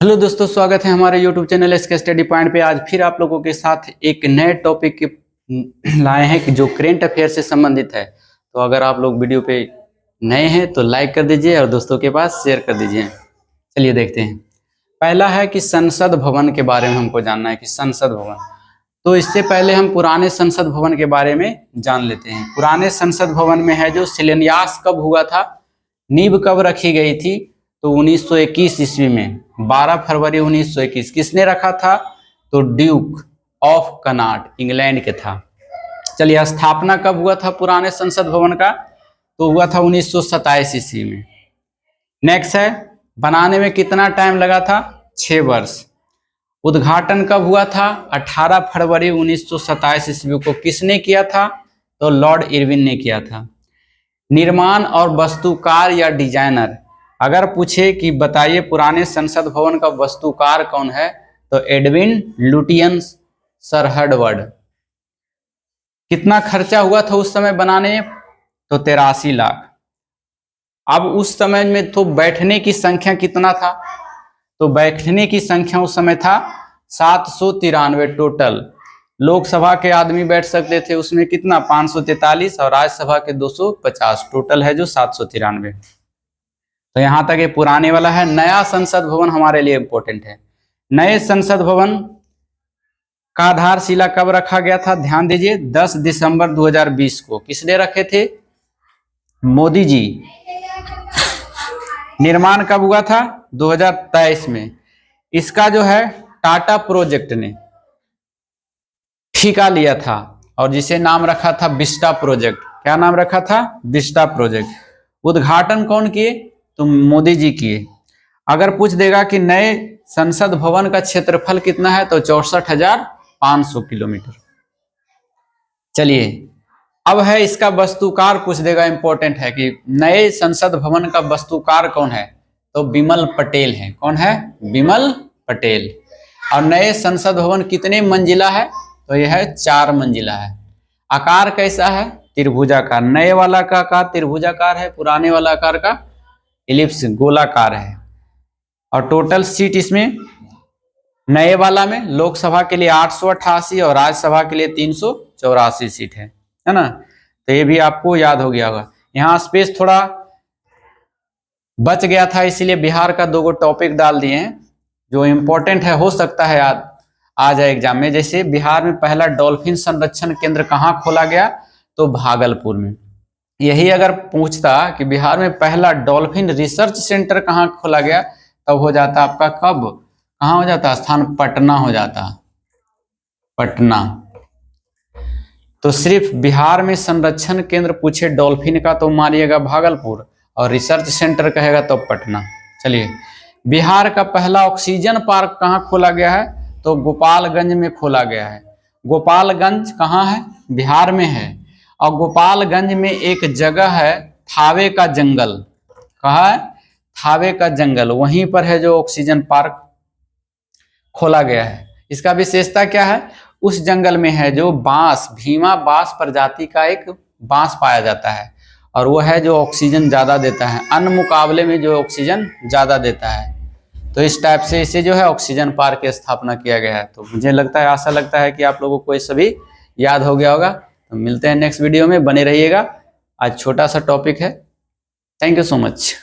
Hello दोस्तों, स्वागत है हमारे YouTube channel SK study point पे। आज फिर आप लोगों के साथ एक नए टॉपिक लाए हैं कि जो करेंट अफेयर से संबंधित है। तो अगर आप लोग वीडियो पे नए हैं तो लाइक कर दीजिए और दोस्तों के पास शेयर कर दीजिए। चलिए देखते हैं। पहला है कि संसद भवन के बारे में हमको जानना है कि संसद भवन। तो इससे पहले हम पुराने संसद भवन के बारे में जान लेते हैं। पुराने संसद भवन में है जो शिलान्यास कब हुआ था, नींव कब रखी गई थी, तो 1921 ईस्वी में 12 फरवरी 1921। किसने रखा था? तो ड्यूक ऑफ कनाट इंग्लैंड के था। चलिए, स्थापना कब हुआ था पुराने संसद भवन का? तो हुआ था 1927 ईस्वी में। नेक्स्ट है, बनाने में कितना टाइम लगा था? 6 वर्ष। उद्घाटन कब हुआ था? 18 फरवरी 1927 ईस्वी को। किसने किया था? तो लॉर्ड इरविन ने किया था। निर्माण और वास्तुकार या डिजाइनर, अगर पूछे कि बताइए पुराने संसद भवन का वास्तुकार कौन है, तो एडविन लुटियन सरहर्डवर्ड। कितना खर्चा हुआ था उस समय बनाने में? तो 83 लाख। अब उस समय में तो बैठने की संख्या कितना था? तो बैठने की संख्या उस समय था 793 टोटल। लोकसभा के आदमी बैठ सकते थे उसमें कितना? 543, और राज्यसभा के 250। टोटल है जो 793। तो यहां तक ये पुराने वाला है। नया संसद भवन हमारे लिए इंपॉर्टेंट है। नए संसद भवन का आधारशिला कब रखा गया था? ध्यान दीजिए, 10 दिसंबर 2020 को। किसने रखे थे? मोदी जी। निर्माण कब हुआ था? 2023 में। इसका जो है टाटा प्रोजेक्ट ने ठेका लिया था और जिसे नाम रखा था विस्टा प्रोजेक्ट। क्या नाम रखा था? Vista project. उद्घाटन कौन किए? तो मोदी जी किए। अगर पूछ देगा कि नए संसद भवन का क्षेत्रफल कितना है, तो 64,500 किलोमीटर। चलिए, अब है इसका वास्तुकार पूछ देगा। इंपॉर्टेंट है कि नए संसद भवन का वास्तुकार कौन है, तो बिमल पटेल है। कौन है? बिमल पटेल। और नए संसद भवन कितने मंजिला है? तो यह है 4 मंजिला है। आकार कैसा है? त्रिभुजाकार। नए वाला का आकार त्रिभुजाकार है, पुराने वाला आकार का इलिप्स गोलाकार है। और टोटल सीट इसमें नए वाला में लोकसभा के लिए 888 और राज्यसभा के लिए 384 सीट है ना। तो ये भी आपको याद हो गया होगा। यहाँ स्पेस थोड़ा बच गया था, इसीलिए बिहार का 2 टॉपिक डाल दिए हैं जो इंपॉर्टेंट है। हो सकता है याद आ जाए एग्जाम में। जैसे बिहार में पहला डॉल्फिन संरक्षण केंद्र कहाँ खोला गया? तो भागलपुर में। यही अगर पूछता कि बिहार में पहला डॉल्फिन रिसर्च सेंटर कहाँ खोला गया, तब हो जाता आपका कब कहाँ हो जाता? स्थान पटना हो जाता। पटना। तो सिर्फ बिहार में संरक्षण केंद्र पूछे डॉल्फिन का तो मारिएगा भागलपुर, और रिसर्च सेंटर कहेगा तो पटना। चलिए, बिहार का पहला ऑक्सीजन पार्क कहाँ खोला गया है? तो गोपालगंज में खोला गया है। गोपालगंज कहाँ है? बिहार में है। और गोपालगंज में एक जगह है थावे का जंगल। कहाँ है? थावे का जंगल। वहीं पर है जो ऑक्सीजन पार्क खोला गया है। इसका विशेषता क्या है? उस जंगल में है जो बांस, भीमा बांस प्रजाति का एक बांस पाया जाता है, और वो है जो ऑक्सीजन ज्यादा देता है, अन्य मुकाबले में जो ऑक्सीजन ज्यादा देता है। तो इस टाइप से इसे जो है ऑक्सीजन पार्क की स्थापना किया गया है। तो मुझे लगता है, आशा लगता है कि आप लोगों को ये सभी याद हो गया होगा। तो मिलते हैं नेक्स्ट वीडियो में, बने रहिएगा। आज छोटा सा टॉपिक है। Thank you so much.